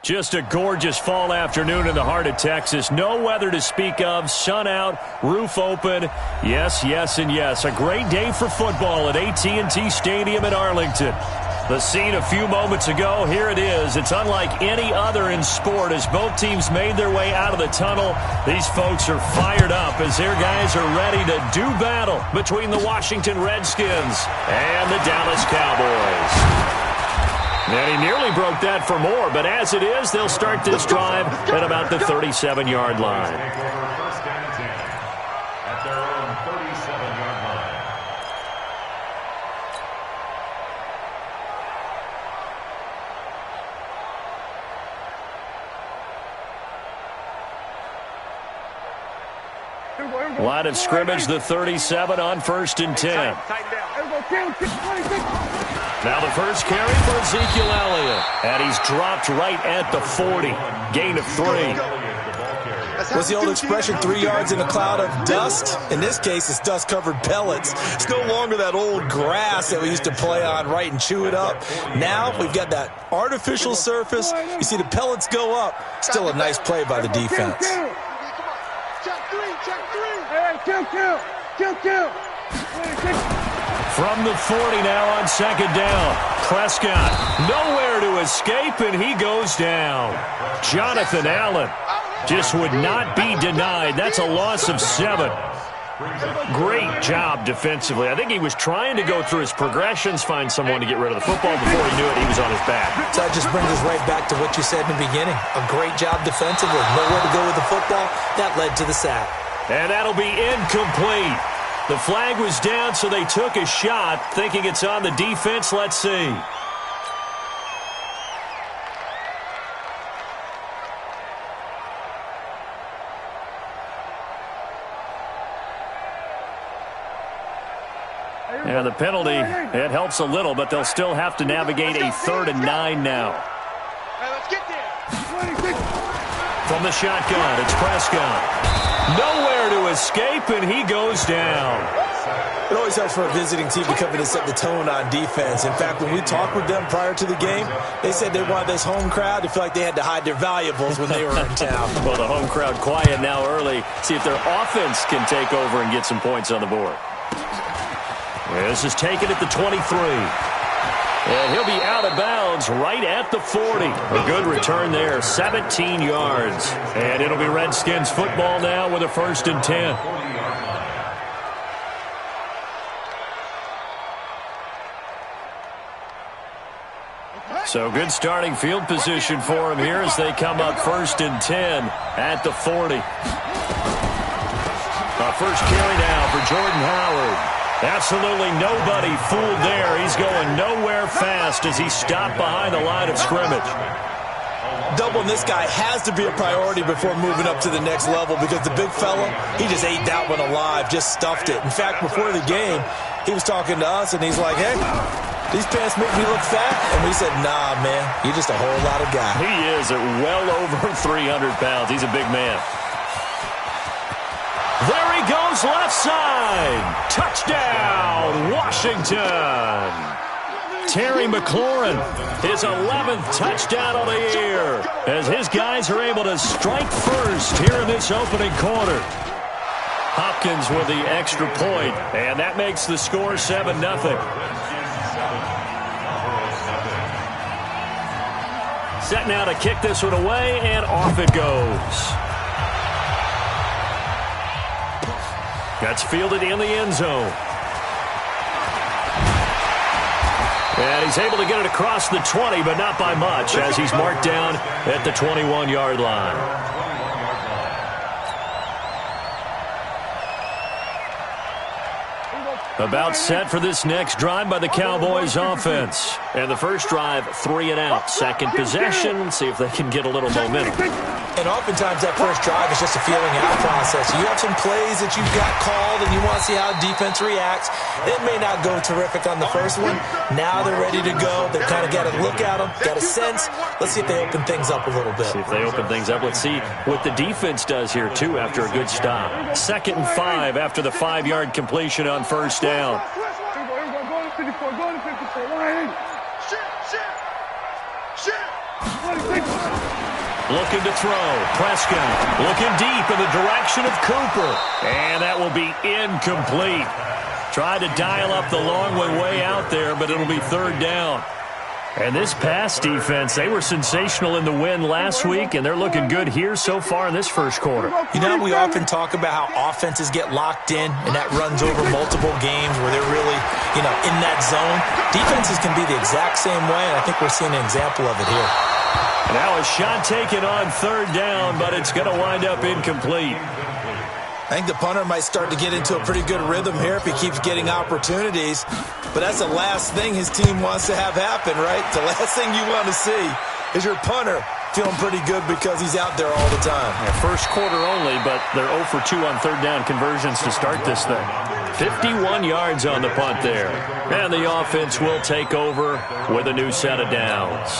Just a gorgeous fall afternoon in the heart of Texas. No weather to speak of. Sun out, roof open. Yes, yes, and yes. A great day for football at AT&T Stadium in Arlington. The scene a few moments ago, here it is. It's unlike any other in sport as both teams made their way out of the tunnel. These folks are fired up as their guys are ready to do battle between the Washington Redskins and the Dallas Cowboys. And he nearly broke that for more, but as it is, they'll start this drive at about the 37-yard line. First down and 10 at their own 37-yard line. Line of scrimmage, the 37 on 1st and 10. Now the first carry for Ezekiel Elliott. And he's dropped right at the 40. Gain of 3. What's the old expression, 3 yards in a cloud of dust? In this case, it's dust-covered pellets. It's no longer that old grass that we used to play on, right, and chew it up. Now we've got that artificial surface. You see the pellets go up. Still a nice play by the defense. From the 40 now on 2nd down. Prescott nowhere to escape, and he goes down. Jonathan Allen just would not be denied. That's a loss of 7. Great job defensively. I think he was trying to go through his progressions, find someone to get rid of the football. Before he knew it, he was on his back. So that just brings us right back to what you said in the beginning. A great job defensively. Nowhere to go with the football. That led to the sack. And that'll be incomplete. The flag was down, so they took a shot, thinking it's on the defense. Let's see. And the penalty, it helps a little, but they'll still have to navigate a 3rd and 9 now. Let's get there. From the shotgun, it's Prescott. Nowhere to escape, and he goes down. It always helps for a visiting team to come in and set the tone on defense. In fact, when we talked with them prior to the game, they said they wanted this home crowd to feel like they had to hide their valuables when they were in town. Well, the home crowd quiet now early. See if their offense can take over and get some points on the board. This is taken at the 23. And he'll be out of bounds right at the 40. A good return there, 17 yards. And it'll be Redskins football now with a 1st and 10. So good starting field position for him here as they come up 1st and 10 at the 40. First carry now for Jordan Howard. Absolutely nobody fooled there. He's going nowhere fast as he stopped behind the line of scrimmage. Doubling this guy has to be a priority before moving up to the next level because the big fella, he just ate that one alive, just stuffed it. In fact, before the game, he was talking to us, and he's like, hey, these pants make me look fat? And we said, nah, man, you're just a whole lot of guy. He is at well over 300 pounds. He's a big man. There he goes, left side. Touchdown, Washington. Terry McLaurin, his 11th touchdown of the year, as his guys are able to strike first here in this opening quarter. Hopkins with the extra point, and that makes the score 7-0. Set now to kick this one away, and off it goes. That's fielded in the end zone. And he's able to get it across the 20, but not by much, as he's marked down at the 21-yard line. About set for this next drive by the Cowboys offense. And the first drive, 3 and out. Second possession, see if they can get a little momentum. And oftentimes that first drive is just a feeling out process. You have some plays that you've got called and you want to see how defense reacts. It may not go terrific on the first one. Now they're ready to go. They've kind of got to look at them, got a sense. Let's see if they open things up a little bit. See if they open things up. Let's see what the defense does here, too, after a good stop. 2nd and 5 after the 5-yard completion on first down. Looking to throw. Prescott looking deep in the direction of Cooper. And that will be incomplete. Tried to dial up the long one way out there, but it'll be third down. And this pass defense, they were sensational in the win last week, and they're looking good here so far in this first quarter. You know, we often talk about how offenses get locked in, and that runs over multiple games where they're really, in that zone. Defenses can be the exact same way, and I think we're seeing an example of it here. Now a shot taken on third down, but it's going to wind up incomplete. I think the punter might start to get into a pretty good rhythm here if he keeps getting opportunities. But that's the last thing his team wants to have happen, right? The last thing you want to see is your punter feeling pretty good because he's out there all the time. Yeah, first quarter only, but they're 0 for 2 on third down conversions to start this thing. 51 yards on the punt there. And the offense will take over with a new set of downs.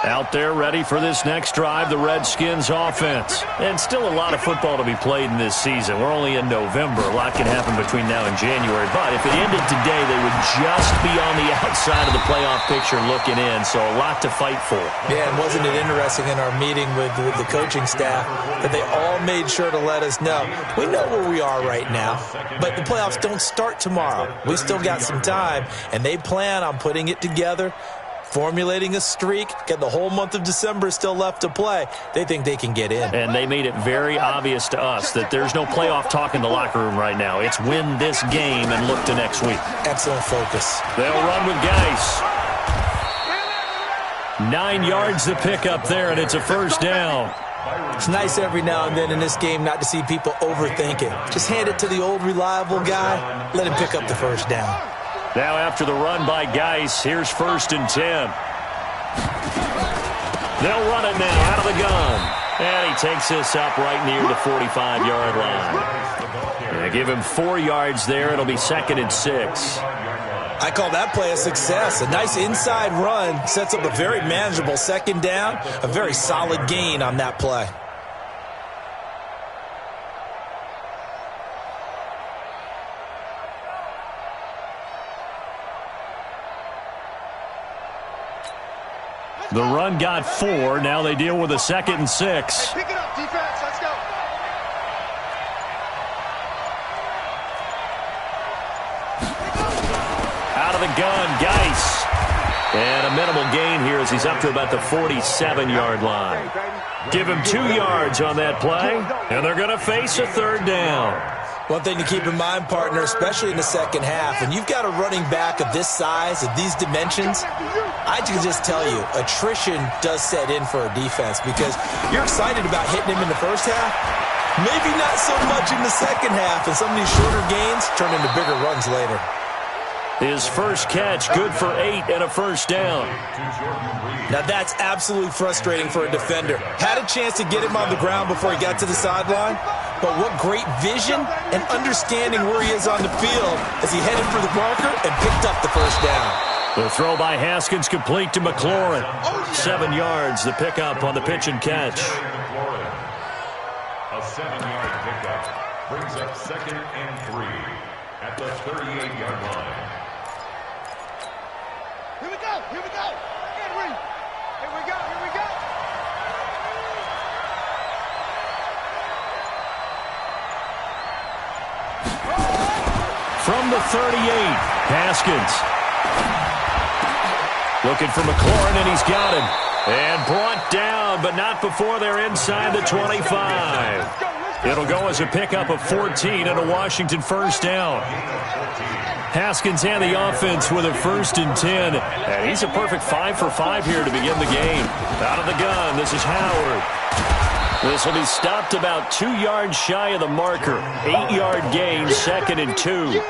Out there ready for this next drive, the Redskins offense. And still a lot of football to be played in this season. We're only in November. A lot can happen between now and January. But if it ended today, they would just be on the outside of the playoff picture looking in. So a lot to fight for. Yeah, and wasn't it interesting in our meeting with the coaching staff that they all made sure to let us know. We know where we are right now, but the playoffs don't start tomorrow. We still got some time, and they plan on putting it together, formulating a streak, get the whole month of December still left to play. They think they can get in. And they made it very obvious to us that there's no playoff talk in the locker room right now. It's win this game and look to next week. Excellent focus. They'll run with Geis. 9 yards to pick up there, and it's a first down. It's nice every now and then in this game not to see people overthink it. Just hand it to the old reliable guy, let him pick up the first down. Now after the run by Geis, here's 1st and 10. They'll run it now out of the gun. And he takes this up right near the 45-yard line. And give him 4 yards there. It'll be 2nd and 6. I call that play a success. A nice inside run sets up a very manageable 2nd down. A very solid gain on that play. The run got 4. Now they deal with a 2nd and 6. Hey, pick it up, defense. Let's go. Out of the gun, Geis. And a minimal gain here as he's up to about the 47-yard line. Give him 2 yards on that play, and they're going to face a 3rd down. One thing to keep in mind, partner, especially in the second half, when you've got a running back of this size, of these dimensions, I can just tell you, attrition does set in for a defense because you're excited about hitting him in the first half. Maybe not so much in the second half, and some of these shorter gains turn into bigger runs later. His first catch, good for 8 and a first down. Now that's absolutely frustrating for a defender. Had a chance to get him on the ground before he got to the sideline, but what great vision and understanding where he is on the field as he headed for the marker and picked up the first down. The throw by Haskins complete to McLaurin. 7 yards, the pickup on the pitch and catch. A 7-yard pickup brings up 2nd and 3 at the 38-yard line. Here we go. Here we go. Henry. Here we go. Here we go. From the 38, Haskins. Looking for McLaurin, and he's got him. And brought down, but not before they're inside the 25. It'll go as a pickup of 14 and a Washington first down. Haskins and the offense with a 1st and 10. And he's a perfect 5 for 5 here to begin the game. Out of the gun, this is Howard. This will be stopped about 2 yards shy of the marker. 8-yard gain, 2nd and 2.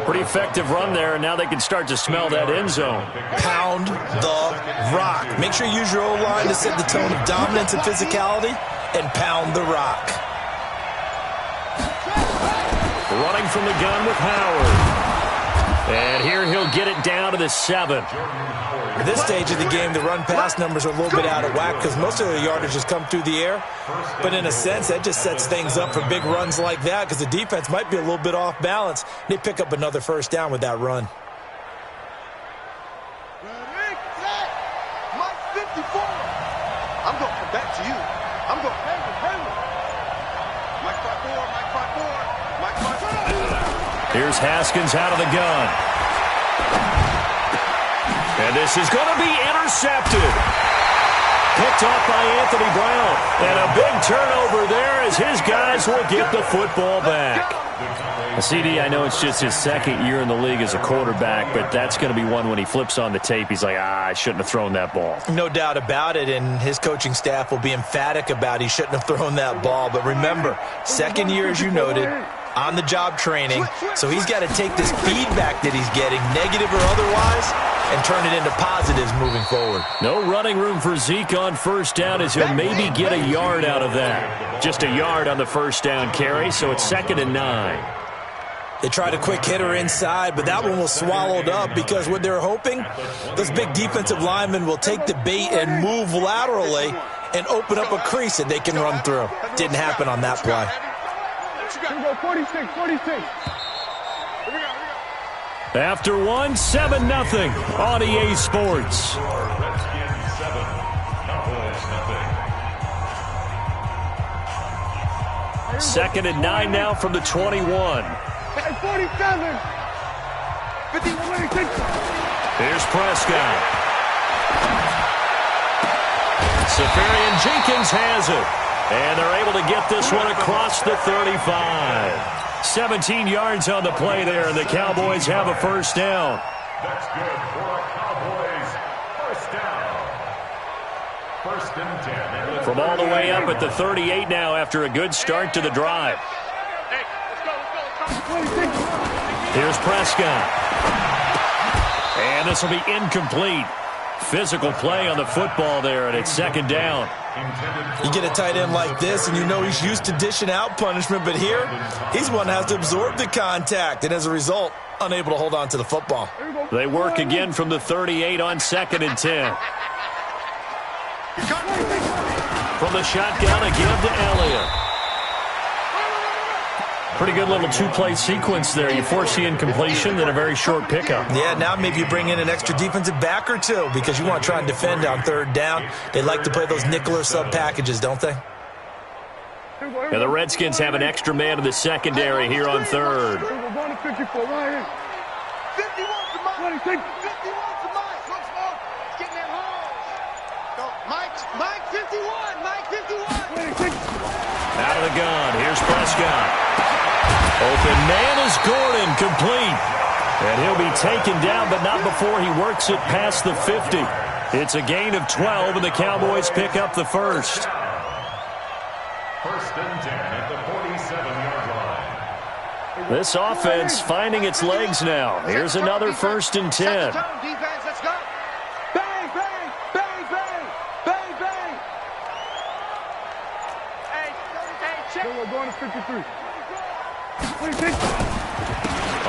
Pretty effective run there, and now they can start to smell that end zone. Pound the rock. Make sure you use your O-line to set the tone of dominance and physicality, and pound the rock. Running from the gun with Howard. And here he'll get it down to the 7. At this stage of the game, the run-pass numbers are a little bit out of whack because most of the yardage has come through the air. But in a sense, that just sets things up for big runs like that because the defense might be a little bit off balance. They pick up another first down with that run. Ready, set. Here's Haskins out of the gun. And this is going to be intercepted. Picked off by Anthony Brown. And a big turnover there as his guys will get the football back. CD, I know it's just his second year in the league as a quarterback, but that's going to be one when he flips on the tape, he's like, I shouldn't have thrown that ball. No doubt about it, and his coaching staff will be emphatic about he shouldn't have thrown that ball. But remember, second year, as you noted, on-the-job training, so he's got to take this feedback that he's getting, negative or otherwise, and turn it into positives moving forward. No running room for Zeke on first down as he'll maybe get a yard out of that. Just a yard on the first down carry, so it's 2nd and 9. They tried a quick hitter inside, but that one was swallowed up because what they're hoping, those big defensive linemen will take the bait and move laterally and open up a crease that they can run through. Didn't happen on that play. 46. After 1, 7-0 on EA Sports. Redskins 7, Cowboys 2nd and 9 now from the 21. 47. 50. Here's Prescott. Safarian Jenkins has it. And they're able to get this one across the 35. 17 yards on the play there, and the Cowboys have a first down. That's good for a Cowboys first down. 1st and 10. From all the way up at the 38 now after a good start to the drive. Here's Prescott. And this will be incomplete. Physical play on the football there, and it's 2nd down. You get a tight end like this, and you know he's used to dishing out punishment, but here, he's one that has to absorb the contact, and as a result, unable to hold on to the football. They work again from the 38 on 2nd and 10. From the shotgun again to Elliott. Pretty good little two-play sequence there. You force the incompletion, then a very short pickup. Yeah, now maybe you bring in an extra defensive back or two because you want to try and defend on 3rd down. They like to play those nickel or sub packages, don't they? And the Redskins have an extra man in the secondary here on 3rd. 51 to mine. 51 to mine. Once more. Getting that home. Mike 51. Mike 51. Out of the gun. Here's Prescott. Open man is Gordon, complete. And he'll be taken down, but not before he works it past the 50. It's a gain of 12, and the Cowboys pick up the first. 1st and 10 at the 47-yard line. This offense finding its legs now. Here's another 1st and 10. Defense, let's go. Bang, bang, bang, bang, bang, bang. Hey, check. We're going to 53.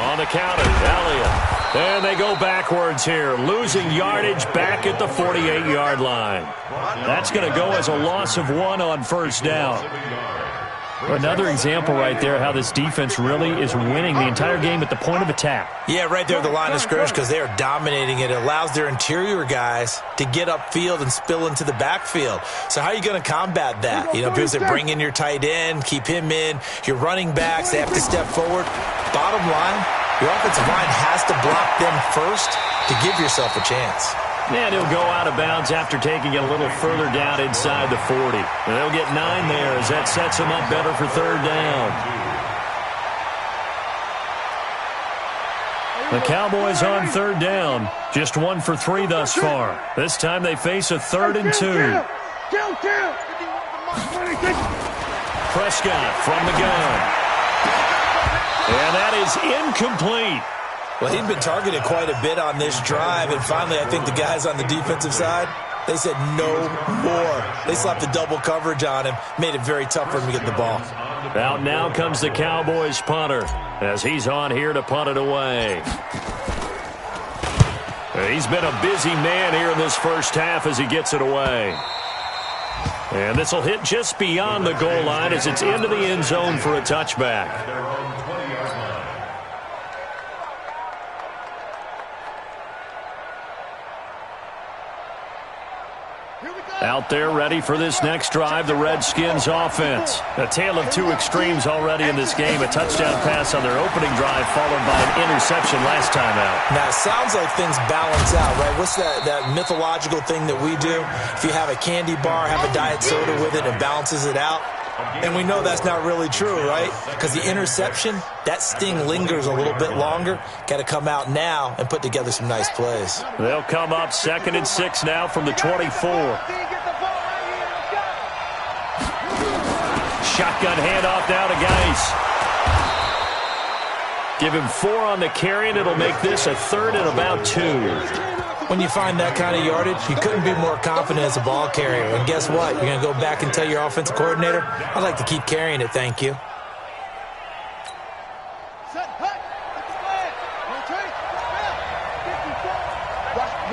On the counter, Elliott. And they go backwards here, losing yardage back at the 48-yard line. That's going to go as a loss of 1 on first down. Another example right there how this defense really is winning the entire game at the point of attack. Yeah, right there at the line of scrimmage because they are dominating it. It allows their interior guys to get upfield and spill into the backfield. So how are you going to combat that? You know, because they bring in your tight end, keep him in. Your running backs, they have to step forward. Bottom line, your offensive line has to block them first to give yourself a chance. And he'll go out of bounds after taking it a little further down inside the 40. And they'll get 9 there as that sets him up better for 3rd down. The Cowboys on 3rd down. Just 1 for 3 thus far. This time they face a 3rd and 2. Prescott from the gun. And that is incomplete. Well, he'd been targeted quite a bit on this drive, and finally I think the guys on the defensive side, they said no more. They slapped the double coverage on him, made it very tough for him to get the ball. Out now comes the Cowboys punter as he's on here to punt it away. He's been a busy man here in this first half as he gets it away. And this will hit just beyond the goal line as it's into the end zone for a touchback. Here we go. Out there ready for this next drive, the Redskins offense. A tale of two extremes already in this game. A touchdown pass on their opening drive followed by an interception last time out. Now, it sounds like things balance out, right? What's that mythological thing that we do? If you have a candy bar, have a diet soda with it, it balances it out. And we know that's not really true, right? Because the interception, that sting lingers a little bit longer. Got to come out now and put together some nice plays. They'll come up 2nd and 6 now from the 24. Shotgun handoff now to Geis. Give him 4 on the carry, and it'll make this a 3rd and about 2. When you find that kind of yardage, you couldn't be more confident as a ball carrier. And guess what? You're going to go back and tell your offensive coordinator, I'd like to keep carrying it, thank you.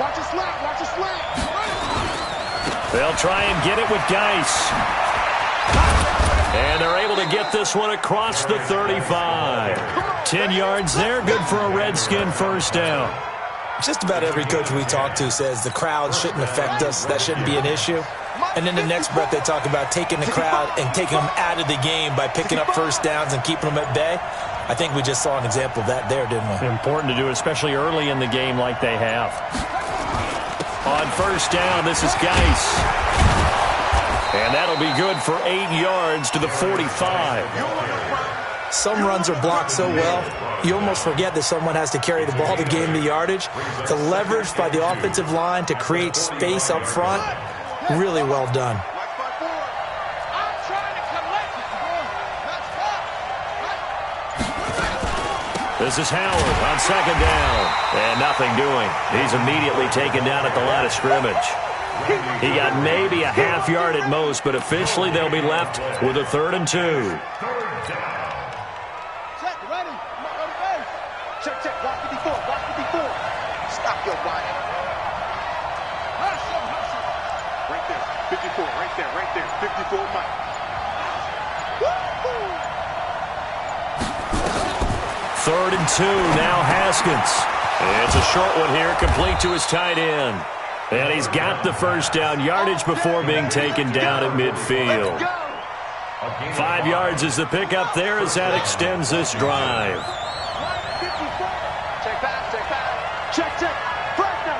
Watch a slap, watch a slap. They'll try and get it with Geis. And they're able to get this one across the 35. 10 yards there, good for a Redskin first down. Just about every coach we talk to says the crowd shouldn't affect us. That shouldn't be an issue. And then the next breath they talk about taking the crowd and taking them out of the game by picking up first downs and keeping them at bay. I think we just saw an example of that there, didn't we? Important to do, especially early in the game like they have. On first down, this is Geis. And that'll be good for 8 yards to the 45. Some runs are blocked so well, you almost forget that someone has to carry the ball to gain the yardage. The leverage by the offensive line to create space up front, really well done. This is Howard on 2nd down. And nothing doing. He's immediately taken down at the line of scrimmage. He got maybe a half yard at most, but officially they'll be left with a 3rd and 2. Check, block 54, block 54. Stop your body. Right there, 54, right there, 54, Mike. 3rd and 2, now Haskins. It's a short one here, complete to his tight end. And he's got the first down yardage before being taken down at midfield. 5 yards is the pickup there as that extends this drive. Check. Break now.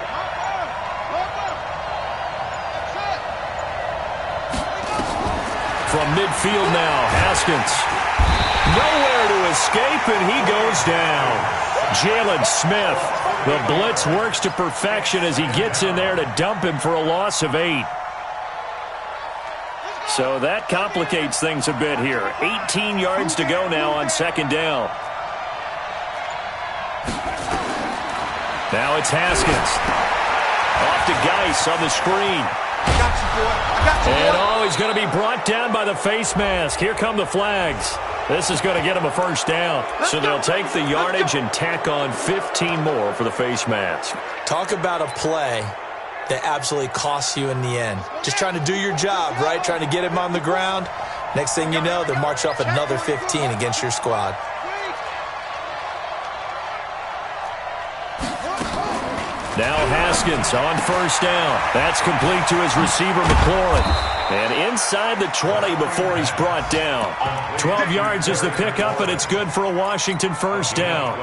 From midfield now, Haskins. Nowhere to escape, and he goes down. Jalen Smith. The blitz works to perfection as he gets in there to dump him for a loss of 8. So that complicates things a bit here. 18 yards to go now on 2nd down. Now it's Haskins. Off to Geis on the screen. I got you, boy. And he's going to be brought down by the face mask. Here come the flags. This is going to get him a first down. So they'll take the yardage and tack on 15 more for the face mask. Talk about a play that absolutely costs you in the end. Just trying to do your job, right? Trying to get him on the ground. Next thing you know, they'll march off another 15 against your squad. Now Haskins on first down. That's complete to his receiver, McLaurin. And inside the 20 before he's brought down. 12 yards is the pickup, and it's good for a Washington first down.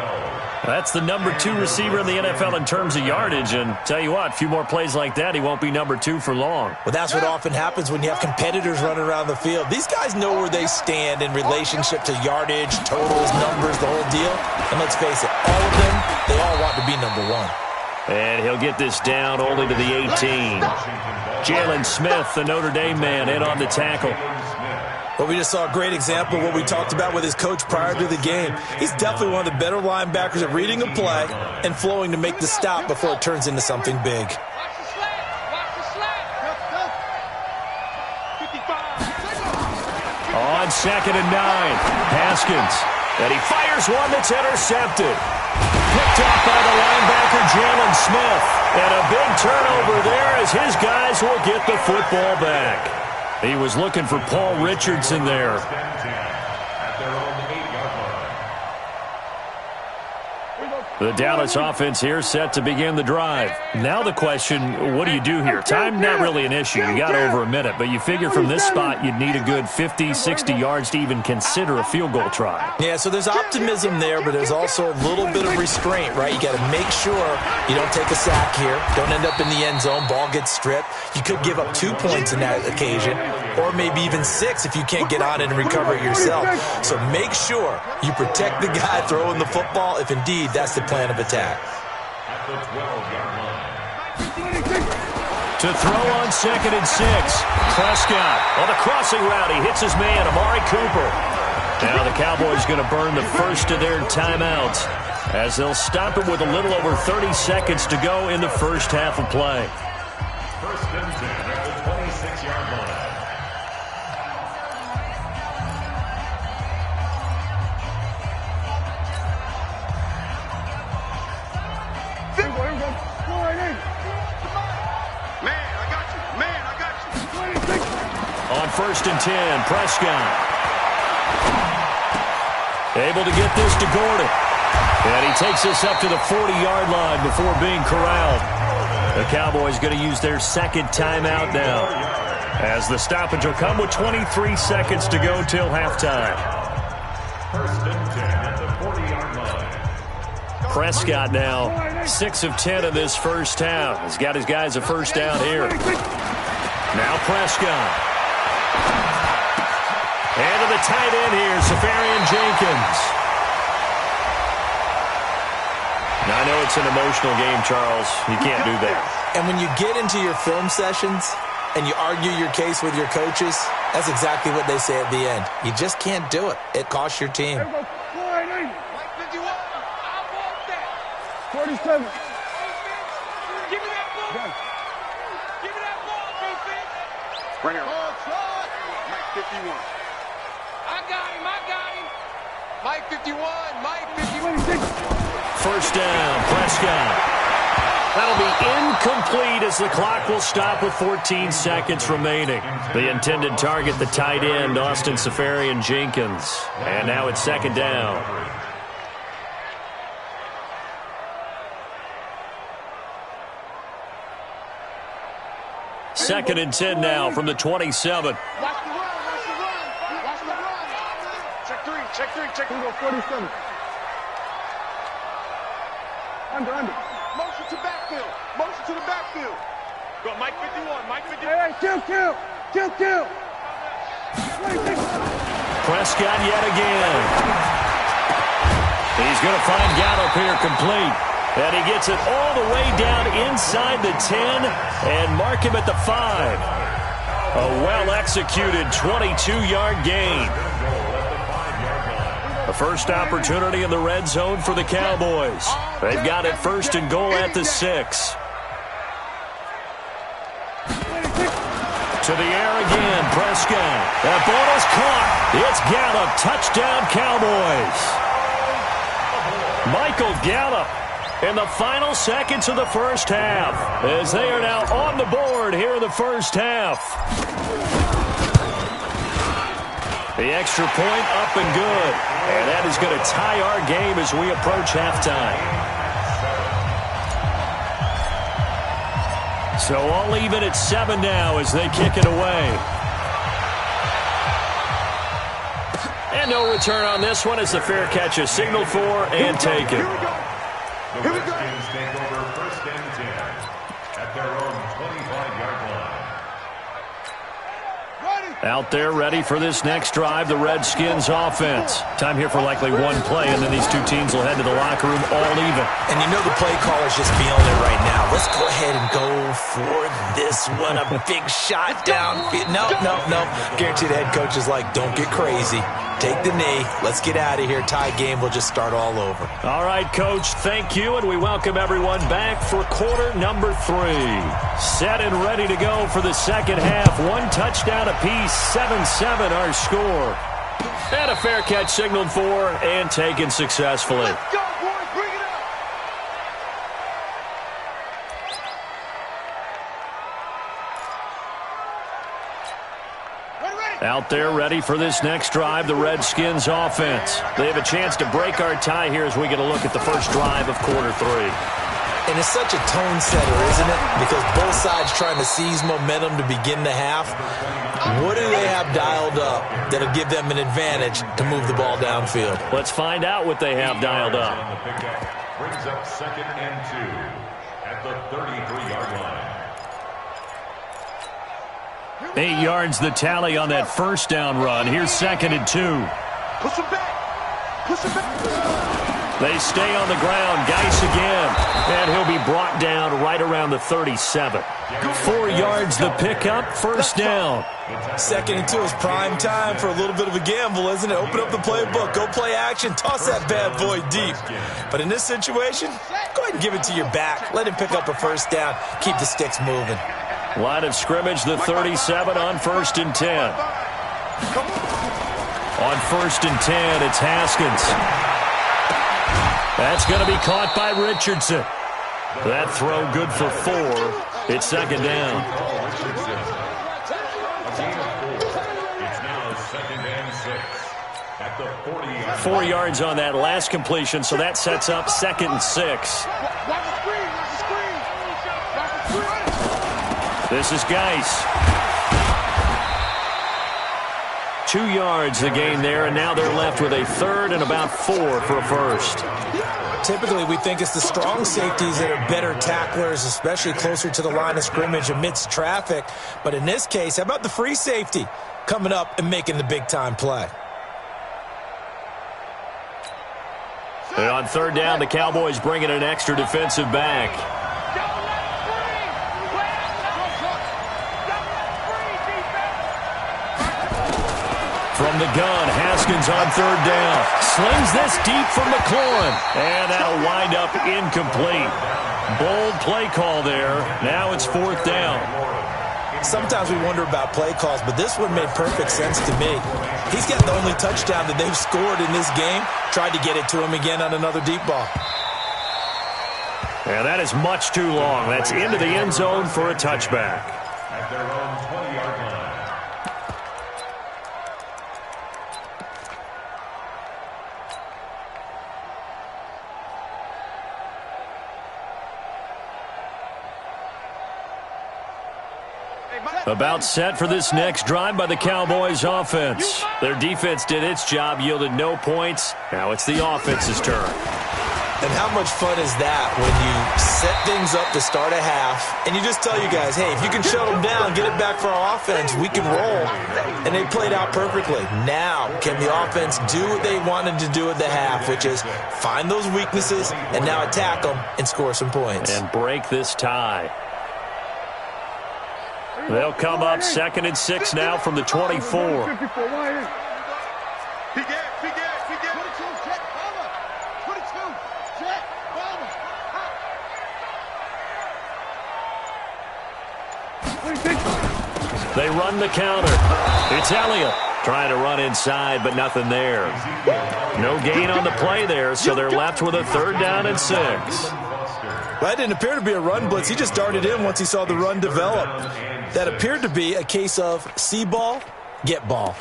That's the number 2 receiver in the NFL in terms of yardage. And tell you what, a few more plays like that, he won't be number 2 for long. Well, that's what often happens when you have competitors running around the field. These guys know where they stand in relationship to yardage, totals, numbers, the whole deal. And let's face it, all of them, they all want to be number 1. And he'll get this down only to the 18. Jalen Smith, the Notre Dame man, in on the tackle. Well, we just saw a great example of what we talked about with his coach prior to the game. He's definitely one of the better linebackers at reading a play and flowing to make the stop before it turns into something big. On 2nd and 9, Haskins. And he fires one that's intercepted. Picked off by the linebacker, Jalen Smith. And a big turnover there as his guys will get the football back. He was looking for Paul Richardson there. At their own 8-yard line. The Dallas offense here set to begin the drive. Now the question, what do you do here? Time not really an issue. You got over a minute, but you figure from this spot you'd need a good 50, 60 yards to even consider a field goal try. Yeah, so there's optimism there, but there's also a little bit of restraint, right? You got to make sure you don't take a sack here. Don't end up in the end zone. Ball gets stripped. You could give up 2 points in that occasion, or maybe even 6 if you can't get on it and recover it yourself. So make sure you protect the guy throwing the football if indeed that's the plan of attack. At the 12-yard line. To throw on 2nd and 6. Prescott on the crossing route. He hits his man, Amari Cooper. Now the Cowboys going to burn the first of their timeouts as they'll stop it with a little over 30 seconds to go in the first half of play. 1st and 10 at the 26-yard line. On 1st and 10, Prescott. Able to get this to Gordon. And he takes this up to the 40-yard line before being corralled. The Cowboys going to use their 2nd timeout now, as the stoppage will come with 23 seconds to go till halftime. 1st and 10 at the 40-yard line. Prescott now 6 of 10 in this first half. He's got his guys a first down here. Now Prescott. And to the tight end here, Safarian Jenkins. Now, I know it's an emotional game, Charles. You can't do that. And when you get into your film sessions and you argue your case with your coaches, that's exactly what they say at the end. You just can't do it. It costs your team. 47. Give me that ball. Give me that ball, defense. Right here. Mike 51. I got him. Mike 51. Mike 51. First down, Prescott. That'll be incomplete as the clock will stop with 14 seconds remaining. The intended target, the tight end, Austin Safarian Jenkins. And now it's 2nd down. Second and 10 now from the 27. Watch the run. Check three. 47. Under. Motion to the backfield. Go, Mike 51. Hey, kill. Prescott yet again. He's going to find Gallup here complete. And he gets it all the way down inside the 10 and mark him at the 5. A well-executed 22-yard gain. The first opportunity in the red zone for the Cowboys. They've got it 1st and goal at the 6. To the air again, Prescott. That ball is caught. It's Gallup. Touchdown, Cowboys. Michael Gallup in the final seconds of the first half, as they are now on the board here in the first half. The extra point up and good. And that is going to tie our game as we approach halftime. So all even at 7 now as they kick it away. And no return on this one as the fair catch is signaled for and taken. The Redskins take over 1st and 10 at their own 25-yard line. Out there ready for this next drive, the Redskins offense. Time here for likely one play, and then these two teams will head to the locker room all even. And you know the play caller's just feeling it right now. Let's go ahead and go for this one. A big shot downfield. No. Guarantee the head coach is like, don't get crazy. Take the knee. Let's get out of here. Tie game. We'll just start all over. All right, Coach. Thank you, and we welcome everyone back for quarter number 3. Set and ready to go for the second half. 1 touchdown apiece. 7-7 our score. And a fair catch signaled for and taken successfully. Let's go, boys. Bring it up. Out there ready for this next drive, the Redskins offense. They have a chance to break our tie here as we get a look at the first drive of quarter 3. And it's such a tone setter, isn't it? Because both sides trying to seize momentum to begin the half. What do they have dialed up that'll give them an advantage to move the ball downfield? Let's find out what they have dialed up. Brings up 2nd and 2 at the 33-yard line. 8 yards the tally on that first down run. Here's 2nd and 2. Push him back. Push him back. They stay on the ground. Geis again. And he'll be brought down right around the 37. 4 yards the pickup. First down. 2nd and 2 is prime time for a little bit of a gamble, isn't it? Open up the playbook. Go play action. Toss that bad boy deep. But in this situation, go ahead and give it to your back. Let him pick up a first down. Keep the sticks moving. Line of scrimmage, the 37 on 1st and 10. On 1st and 10, it's Haskins. That's going to be caught by Richardson. That throw good for 4. It's 2nd down. It's now 2nd and 6 at the 40-yard 4 yards on that last completion, so that sets up 2nd and 6. This is Geis. 2 yards the gain there, and now they're left with a 3rd and about 4 for a first. Typically, we think it's the strong safeties that are better tacklers, especially closer to the line of scrimmage amidst traffic. But in this case, how about the free safety coming up and making the big-time play? And on 3rd down, the Cowboys bring in an extra defensive back. From the gun, Haskins on 3rd down. Slings this deep for McLaurin. And that'll wind up incomplete. Bold play call there. Now it's 4th down. Sometimes we wonder about play calls, but this one made perfect sense to me. He's got the only touchdown that they've scored in this game. Tried to get it to him again on another deep ball. And that is much too long. That's into the end zone for a touchback. at their own 20-yard line. About set for this next drive by the Cowboys offense. Their defense did its job, yielded no points. Now it's the offense's turn. And how much fun is that when you set things up to start a half and you just tell you guys, hey, if you can shut them down, get it back for our offense, we can roll. And they played out perfectly. Now, can the offense do what they wanted to do at the half, which is find those weaknesses and now attack them and score some points. And break this tie. They'll come up 2nd and 6 now from the 24. They run the counter. It's Elliott trying to run inside, but nothing there. No gain on the play there, so they're left with a 3rd down and 6. Well, that didn't appear to be a run blitz. He just darted in once he saw the run develop. That appeared to be a case of see ball, get ball.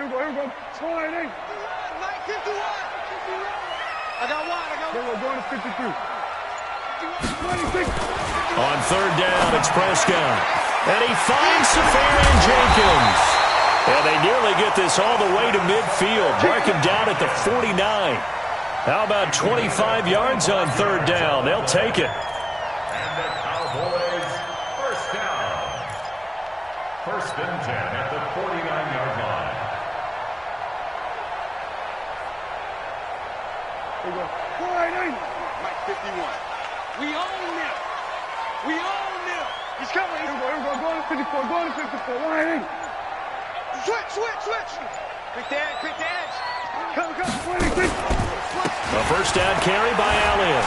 Here we go. Sliding. 951. I got one. We're going to 53. 26. On 3rd down, it's Prescott. And he finds Safarian Jenkins. And they nearly get this all the way to midfield. Mark him down at the 49. How about 25 yards on 3rd down? They'll take it. And the Cowboys first down. 1st and 10 at the 49-yard line. Here we go. Sliding. Mike 51. We own them. We own them. He's coming. Here we go. Going to 54. Going to 54. Sliding. Switch. Quick the edge. Come. 26. A first down carry by Elliott.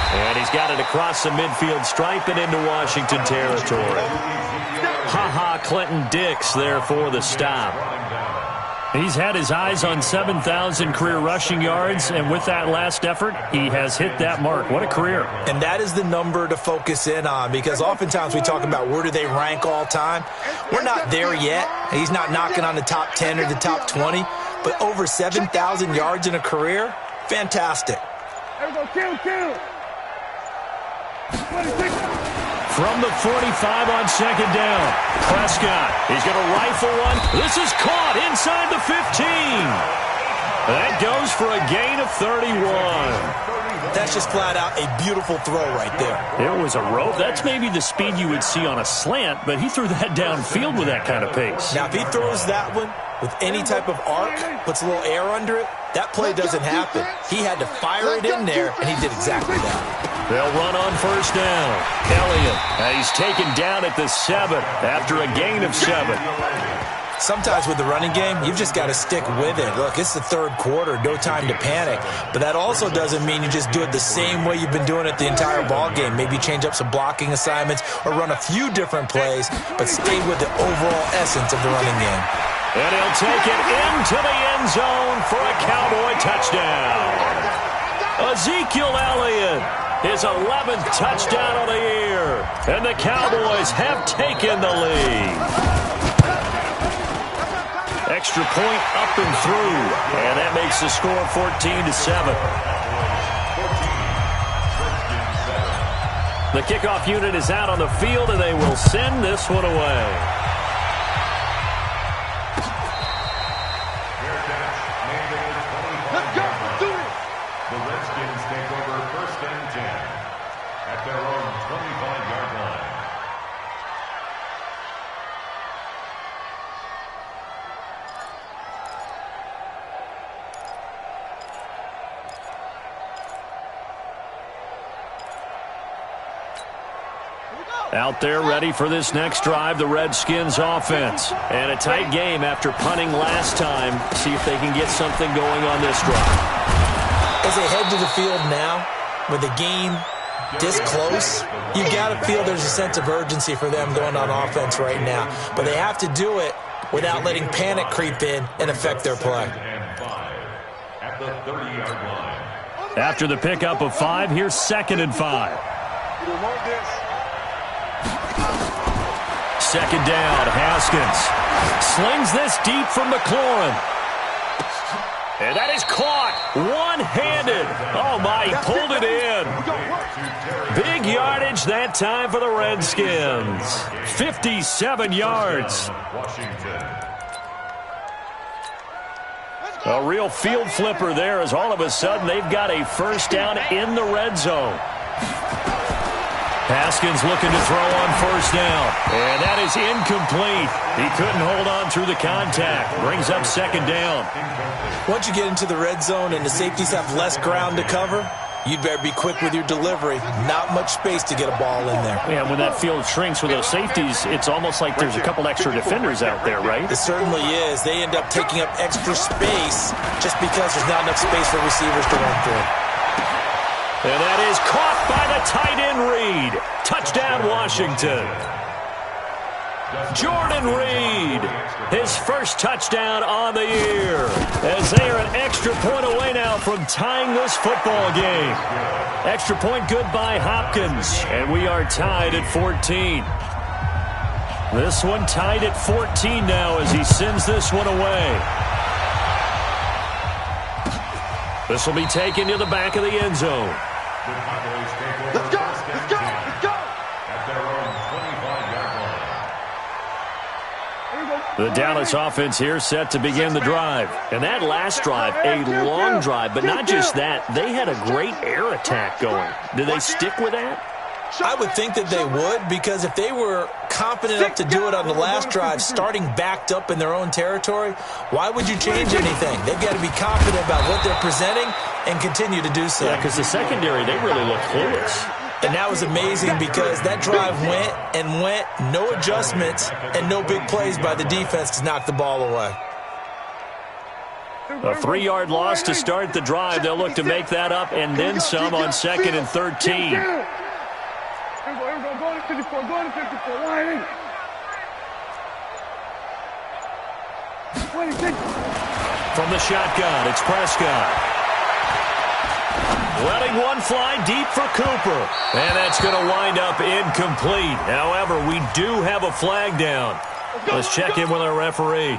And he's got it across the midfield stripe and into Washington territory. Ha-ha, Clinton Dix there for the stop. He's had his eyes on 7,000 career rushing yards, and with that last effort, he has hit that mark. What a career. And that is the number to focus in on, because oftentimes we talk about where do they rank all time. We're not there yet. He's not knocking on the top 10 or the top 20, but over 7,000 yards in a career, fantastic. There we go, kill. From the 45 on second down, Prescott, he's going to rifle one. This is caught inside the 15. That goes for a gain of 31. That's just flat out a beautiful throw right there. It was a rope. That's maybe the speed you would see on a slant, but he threw that downfield with that kind of pace. Now, if he throws that one with any type of arc, puts a little air under it, that play doesn't happen. He had to fire it in there, and he did exactly that. They'll run on first down. Elliott, he's taken down at the 7 after a gain of 7. Sometimes with the running game, you've just got to stick with it. Look, it's the third quarter, no time to panic. But that also doesn't mean you just do it the same way you've been doing it the entire ball game. Maybe change up some blocking assignments or run a few different plays, but stay with the overall essence of the running game. And he'll take it into the end zone for a Cowboy touchdown. Ezekiel Elliott, his 11th touchdown of the year. And the Cowboys have taken the lead. Extra point up and through. And that makes the score 14-7. The kickoff unit is out on the field, and they will send this one away. The Redskins take over first and 10 at their own 25-yard line. Out there ready for this next drive, the Redskins offense. And a tight game after punting last time. See if they can get something going on this drive. As they head to the field now, with the game this close, you got to feel there's a sense of urgency for them going on offense right now. But they have to do it without letting panic creep in and affect their play. At the 30-yard line. After the pickup of 5, here's 2nd and 5. Second down, Haskins slings this deep from McLaurin. And that is caught one-handed. Oh, my, he pulled it in. Big yardage that time for the Redskins. 57 yards. A real field flipper there as all of a sudden they've got a first down in the red zone. Haskins looking to throw on first down. And that is incomplete. He couldn't hold on through the contact. Brings up second down. Once you get into the red zone and the safeties have less ground to cover, you'd better be quick with your delivery. Not much space to get a ball in there. Yeah, when that field shrinks with those safeties, it's almost like there's a couple extra defenders out there, right? It certainly is. They end up taking up extra space just because there's not enough space for receivers to run through. And that is caught by the tight end Reed. Touchdown, Washington. Jordan Reed, his first touchdown on the year, as they are an extra point away now from tying this football game. Extra point good by Hopkins, and we are tied at 14. This one tied at 14 now as he sends this one away. This will be taken to the back of the end zone. Let's go, let's go, let's go. At their own 25-yard line. The Dallas offense here set to begin the drive. And that last drive, a long drive, but not just that. They had a great air attack going. Did they stick with that? I would think that they would, because if they were confident enough to do it on the last drive, starting backed up in their own territory, why would you change anything? They've got to be confident about what they're presenting and continue to do so. Yeah, because the secondary, they really look clueless. And that was amazing because that drive went and went, no adjustments and no big plays by the defense to knock the ball away. A 3-yard loss to start the drive. They'll look to make that up and then some on 2nd and 13. From the shotgun, it's Prescott. Letting one fly deep for Cooper. And that's going to wind up incomplete. However, we do have a flag down. Let's check in with our referee.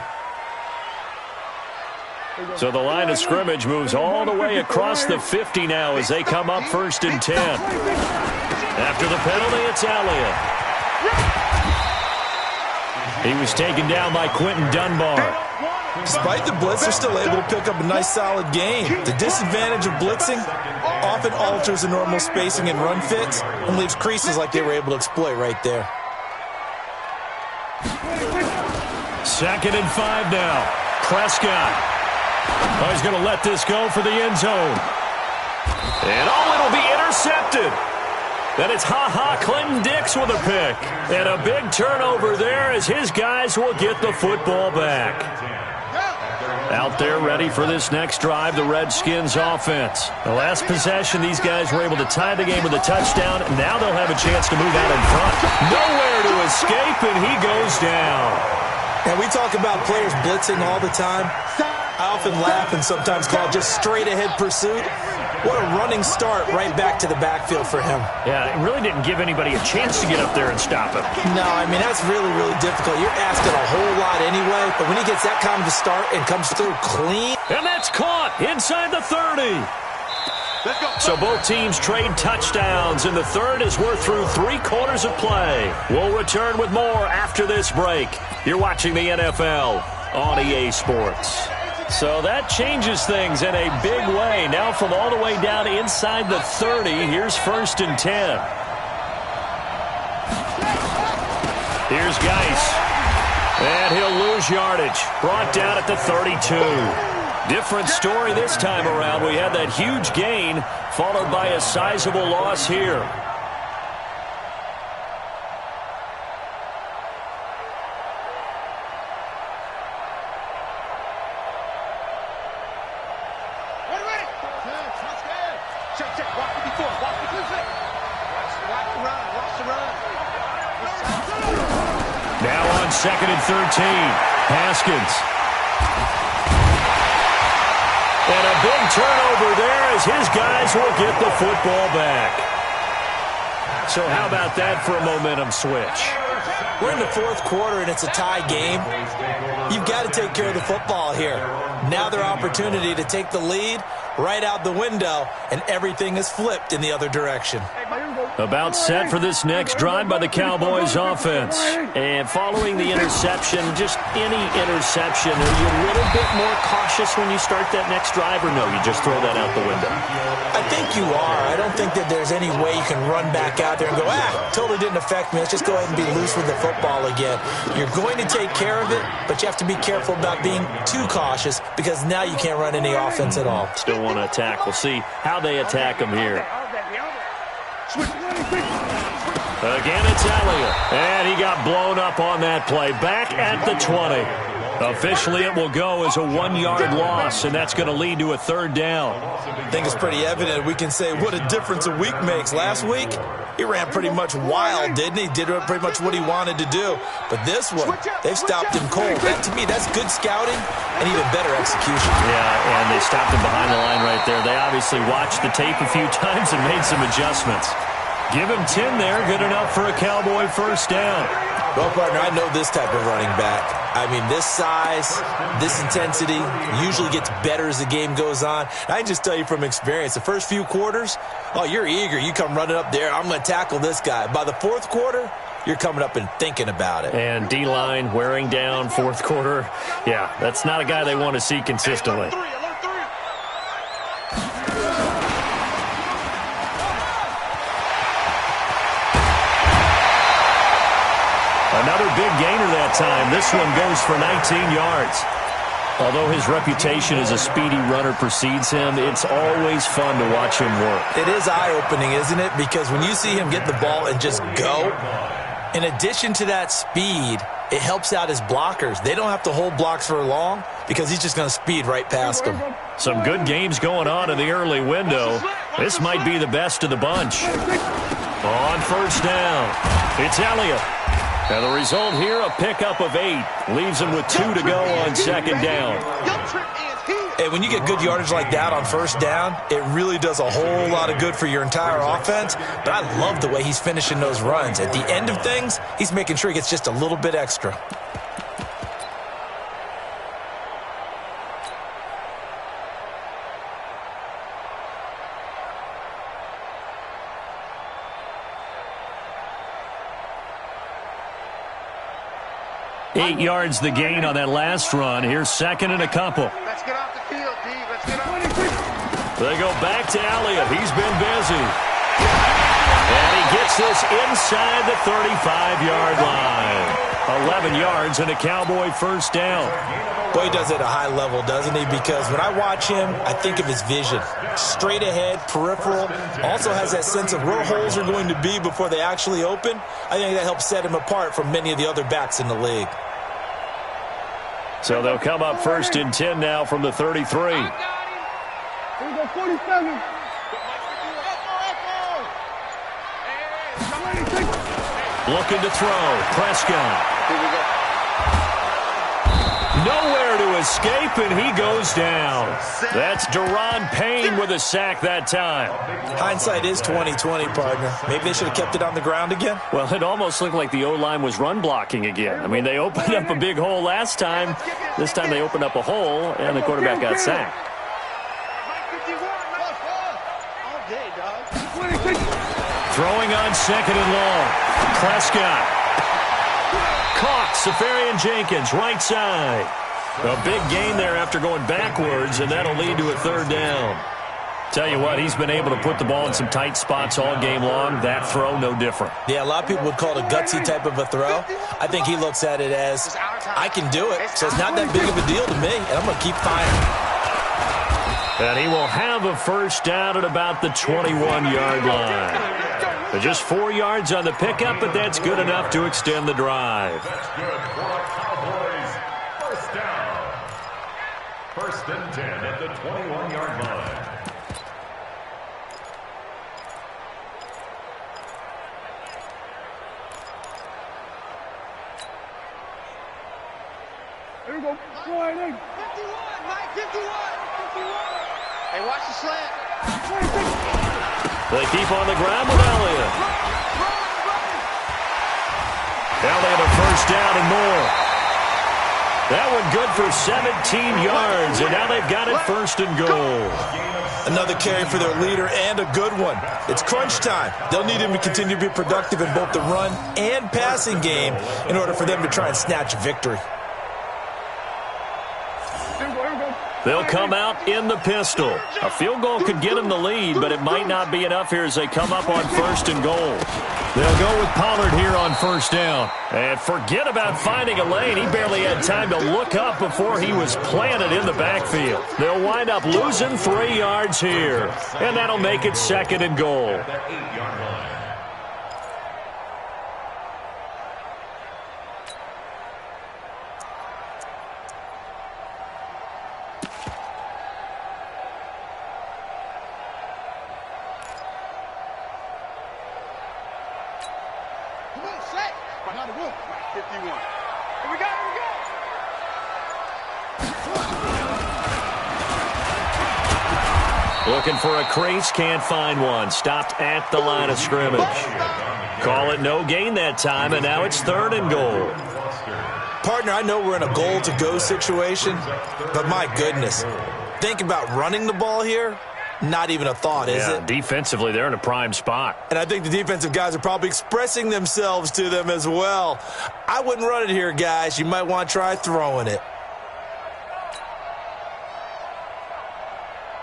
So the line of scrimmage moves all the way across the 50 now as they come up 1st and 10. After the penalty, it's Elliott. He was taken down by Quentin Dunbar. Despite the blitz, they're still able to pick up a nice, solid gain. The disadvantage of blitzing often alters the normal spacing and run fits and leaves creases like they were able to exploit right there. 2nd and 5 now. Prescott. Oh, he's going to let this go for the end zone. And it'll be intercepted. Then it's Clinton Dix with a pick. And a big turnover there as his guys will get the football back. Out there ready for this next drive, the Redskins offense. The last possession, these guys were able to tie the game with a touchdown. Now they'll have a chance to move out in front. Nowhere to escape, and he goes down. And we talk about players blitzing all the time. I often laugh and sometimes call it just straight-ahead pursuit. What a running start right back to the backfield for him. Yeah, it really didn't give anybody a chance to get up there and stop him. No, I mean, that's really, really difficult. You're asking a whole lot anyway, but when he gets that kind of a start and comes through clean. And that's caught inside the 30. So both teams trade touchdowns, and the third as we're through 3 quarters of play. We'll return with more after this break. You're watching the NFL on EA Sports. So that changes things in a big way. Now from all the way down inside the 30, here's 1st and 10. Here's Geis. And he'll lose yardage. Brought down at the 32. Different story this time around. We had that huge gain, followed by a sizable loss here. Now on 2nd and 13, Haskins. And a big turnover there as his guys will get the football back. So how about that for a momentum switch? We're in the 4th quarter and it's a tie game. You've got to take care of the football here. Now their opportunity to take the lead right out the window, and everything is flipped in the other direction. About set for this next drive by the Cowboys offense. And following the interception, just any interception, are you a little bit more cautious when you start that next drive, or no, you just throw that out the window? I think you are. I don't think that there's any way you can run back out there and go, totally didn't affect me. Let's just go ahead and be loose with the football again. You're going to take care of it, but you have to be careful about being too cautious because now you can't run any offense at all. Still want to attack. We'll see how they attack him here. Again, it's Elliott. And he got blown up on that play. Back at the 20. Officially, it will go as a 1-yard loss, and that's going to lead to a 3rd down. I think it's pretty evident. We can say what a difference a week makes. Last week, he ran pretty much wild, didn't he? Did pretty much what he wanted to do. But this one, they've stopped him cold. That, to me, that's good scouting and even better execution. Yeah, and they stopped him behind the line right there. They obviously watched the tape a few times and made some adjustments. Give him 10 there. Good enough for a Cowboy 1st down. Well, partner, I know this type of running back. I mean, this size, this intensity usually gets better as the game goes on. I can just tell you from experience, the first few quarters, you're eager. You come running up there, I'm going to tackle this guy. By the 4th quarter, you're coming up and thinking about it. And D-line wearing down 4th quarter. Yeah, that's not a guy they want to see consistently. Another big gainer that time. This one goes for 19 yards. Although his reputation as a speedy runner precedes him, it's always fun to watch him work. It is eye-opening, isn't it? Because when you see him get the ball and just go, in addition to that speed, it helps out his blockers. They don't have to hold blocks for long because he's just going to speed right past them. Some good games going on in the early window. This might be the best of the bunch. On first down, it's Elliott. And the result here, a pickup of 8. Leaves him with 2 to go on second down. And when you get good yardage like that on first down, it really does a whole lot of good for your entire offense. But I love the way he's finishing those runs. At the end of things, he's making sure he gets just a little bit extra. Eight yards the gain on that last run. Here's second and a couple. Let's get off the field, D. Let's get off. They go back to Elliott. He's been busy. And he gets this inside the 35-yard line. 11 yards and a Cowboy first down. Boy, he does it at a high level, doesn't he? Because when I watch him, I think of his vision. Straight ahead, peripheral. Also has that sense of where holes are going to be before they actually open. I think that helps set him apart from many of the other backs in the league. So they'll come up first and 10 now from the 33. Here we go, 47. Looking to throw. Prescott. Here we go. Nowhere to escape, and he goes down. That's Deron Payne with a sack that time. Hindsight is 20/20, partner. Maybe they should have kept it on the ground again. Well, it almost looked like the O-line was run blocking again. I mean, they opened up a big hole last time. This time they opened up a hole, and the quarterback got sacked. Throwing on second and long. Prescott. Caught. Safarian-Jenkins, right side. A big gain there after going backwards, and that'll lead to a third down. Tell you what, he's been able to put the ball in some tight spots all game long. That throw, no different. Yeah, a lot of people would call it a gutsy type of a throw. I think he looks at it as, I can do it, so it's not that big of a deal to me, and I'm going to keep firing. And he will have a first down at about the 21-yard line. Just 4 yards on the pickup, but that's good enough to extend the drive. That's good for a Cowboys first down. First and 10 at the 21-yard line. Here we go. Sliding. 51, Mike. 51. Hey, watch the slant. They keep on the ground with Elliott. Elliott a first down and more. That one good for 17 yards, and now they've got it first and goal. Another carry for their leader and a good one. It's crunch time. They'll need him to continue to be productive in both the run and passing game in order for them to try and snatch a victory. They'll come out in the pistol. A field goal could get them the lead, but it might not be enough here as they come up on first and goal. They'll go with Pollard here on first down. And forget about finding a lane. He barely had time to look up before he was planted in the backfield. They'll wind up losing 3 yards here. And that'll make it second and goal. Looking for a crease, can't find one. Stopped at the line of scrimmage. Call it no gain that time, and now it's third and goal. Partner, I know we're in a goal-to-go situation, but my goodness, think about running the ball here. Not even a thought, is it? Defensively, they're in a prime spot. And I think the defensive guys are probably expressing themselves to them as well. I wouldn't run it here, guys. You might want to try throwing it.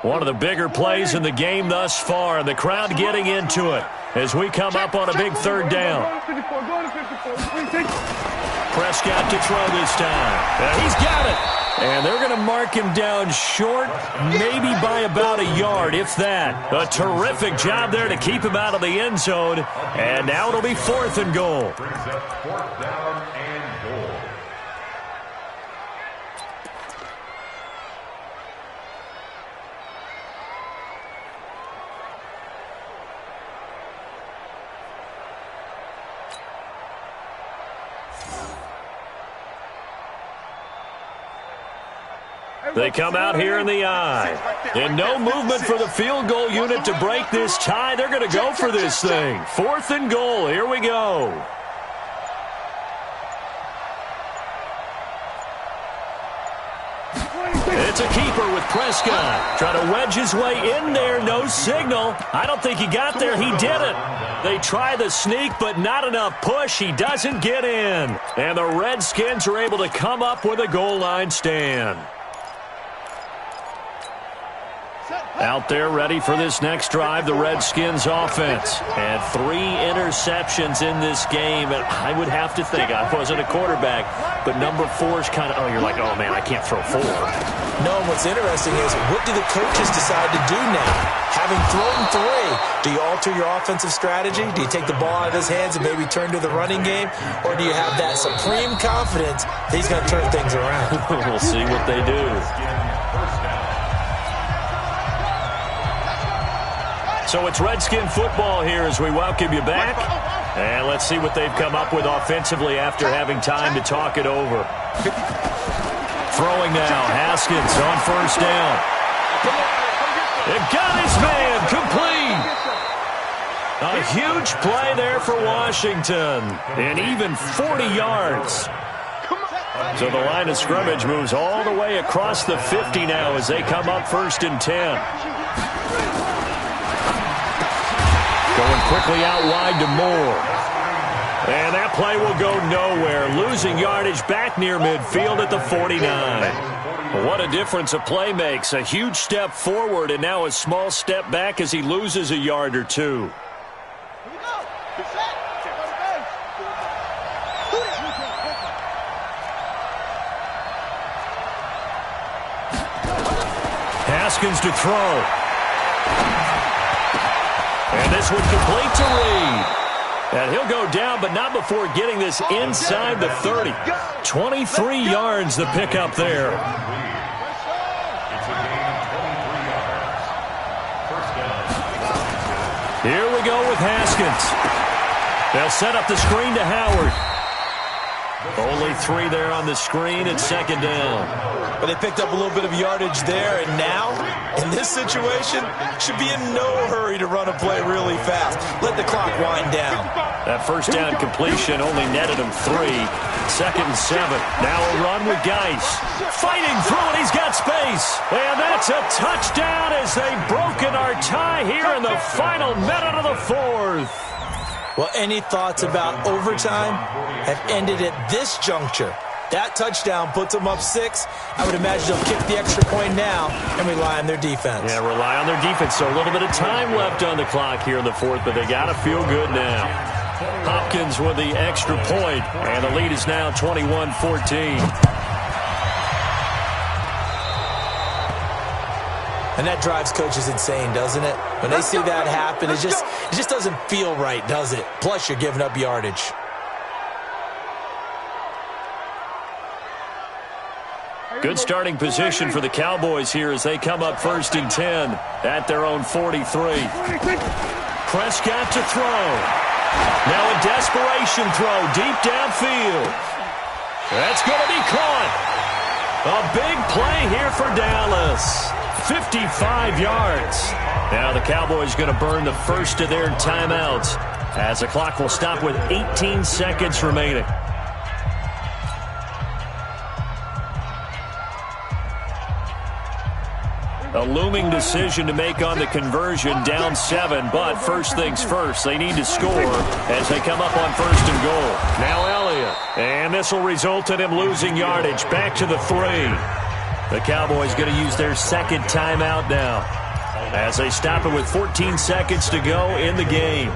One of the bigger plays in the game thus far, and the crowd getting into it as we come up on a big third down. Prescott to throw this time. And he's got it. And they're going to mark him down short, maybe by about a yard, if that. A terrific job there to keep him out of the end zone. And now it'll be fourth and goal. Brings up fourth down and goal. They come out here in the eye. And no movement for the field goal unit to break this tie. They're going to go for this thing. 4th and goal. Here we go. It's a keeper with Prescott. Trying to wedge his way in there. No signal. I don't think he got there. He didn't. They try the sneak, but not enough push. He doesn't get in. And the Redskins are able to come up with a goal line stand. Out there ready for this next drive, the Redskins offense. And 3 interceptions in this game. And I would have to think, I wasn't a quarterback, but number 4 is kind of, you're like, oh, man, I can't throw 4. No, what's interesting is, what do the coaches decide to do now? Having thrown 3, do you alter your offensive strategy? Do you take the ball out of his hands and maybe turn to the running game? Or do you have that supreme confidence that he's going to turn things around? We'll see what they do. So it's Redskin football here as we welcome you back. And let's see what they've come up with offensively after having time to talk it over. Throwing now, Haskins on 1st down. It got his man complete. A huge play there for Washington. And even 40 yards. So the line of scrimmage moves all the way across the 50 now as they come up 1st and 10. Going quickly out wide to Moore. And that play will go nowhere. Losing yardage back near midfield at the 49. What a difference a play makes. A huge step forward and now a small step back as he loses a yard or 2. Haskins to throw. And this one complete to Reed. And he'll go down, but not before getting this inside the 30. 23 yards the pickup there. Here we go with Haskins. They'll set up the screen to Howard. Only 3 there on the screen at 2nd down. But they picked up a little bit of yardage there, and now, in this situation, should be in no hurry to run a play really fast. Let the clock wind down. That 1st down completion only netted him 3. 2nd and 7. Now a run with Geis. Fighting through it, he's got space. And that's a touchdown as they've broken our tie here in the final minute of the 4th. Well, any thoughts about overtime have ended at this juncture. That touchdown puts them up 6. I would imagine they'll kick the extra point now and rely on their defense. Yeah, rely on their defense. So a little bit of time left on the clock here in the 4th, but they got to feel good now. Hopkins with the extra point, and the lead is now 21-14. And that drives coaches insane, doesn't it? When they see that happen, it just doesn't feel right, does it? Plus, you're giving up yardage. Good starting position for the Cowboys here as they come up 1st and 10 at their own 43. Prescott to throw. Now a desperation throw deep downfield. That's going to be caught. A big play here for Dallas. 55 yards. Now the Cowboys going to burn the first of their timeouts as the clock will stop with 18 seconds remaining. A looming decision to make on the conversion, down 7, but first things first, they need to score as they come up on 1st and goal. Now Elliott, and this will result in him losing yardage, back to the 3. The Cowboys going to use their 2nd timeout now as they stop it with 14 seconds to go in the game.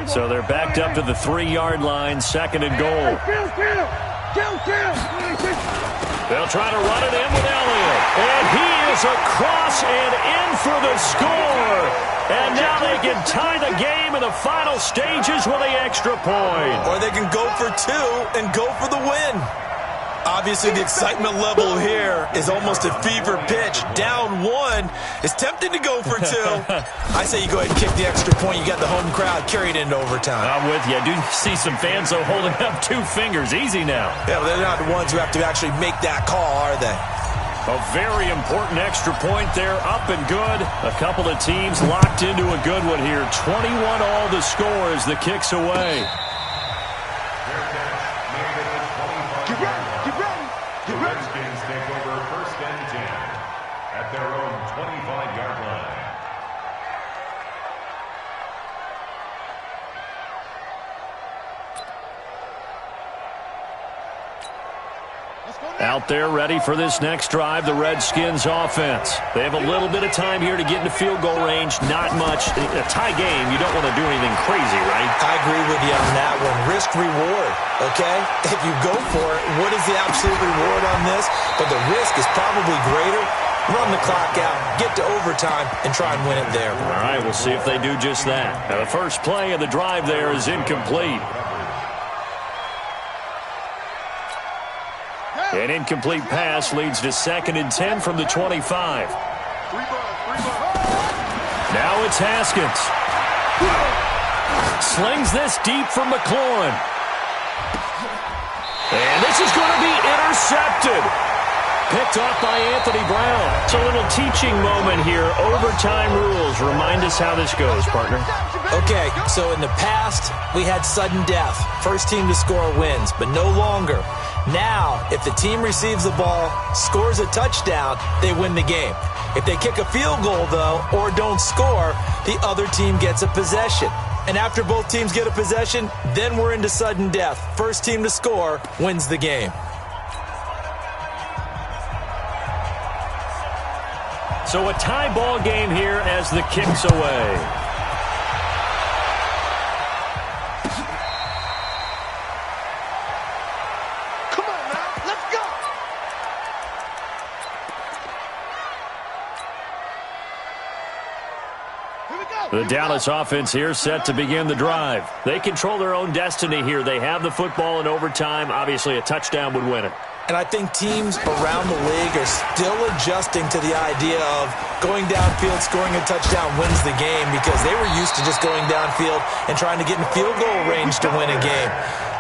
So they're backed up to the 3-yard line, 2nd and goal. They'll try to run it in with Elliott. And he is across and in for the score. And now they can tie the game in the final stages with the extra point. Or they can go for 2 and go for the win. Obviously, the excitement level here is almost a fever pitch. Down one is tempting to go for two. I say you go ahead and kick the extra point. You got the home crowd carried into overtime. I'm with you. I do see some fans, though, holding up 2 fingers. Easy now. Yeah, they're not the ones who have to actually make that call, are they? A very important extra point there, up and good. A couple of teams locked into a good one here. 21 all the score as the kick's away. The Redskins take over 1st and 10 at their own 25-yard line. Out there ready for this next drive, the Redskins offense. They have a little bit of time here to get into field goal range. Not much. A tie game, you don't want to do anything crazy, right? I agree with you on that one. Risk reward, okay? If you go for it, what is the absolute reward on this? But the risk is probably greater. Run the clock out, get to overtime, and try and win it there. All right, we'll see if they do just that. Now, the first play of the drive there is incomplete. An incomplete pass leads to 2nd and 10 from the 25. Now it's Haskins. Slings this deep from McLaurin. And this is going to be intercepted. Picked off by Anthony Brown. It's a little teaching moment here. Overtime rules. Remind us how this goes, partner. Okay, so in the past, we had sudden death. First team to score wins, but no longer. Now, if the team receives the ball, scores a touchdown, they win the game. If they kick a field goal, though, or don't score, the other team gets a possession. And after both teams get a possession, then we're into sudden death. First team to score wins the game. So a tie ball game here as the kick's away. Come on now, let's go. Here we go. The Dallas offense here set to begin the drive. They control their own destiny here. They have the football in overtime. Obviously, a touchdown would win it. And I think teams around the league are still adjusting to the idea of going downfield, scoring a touchdown wins the game, because they were used to just going downfield and trying to get in field goal range to win a game.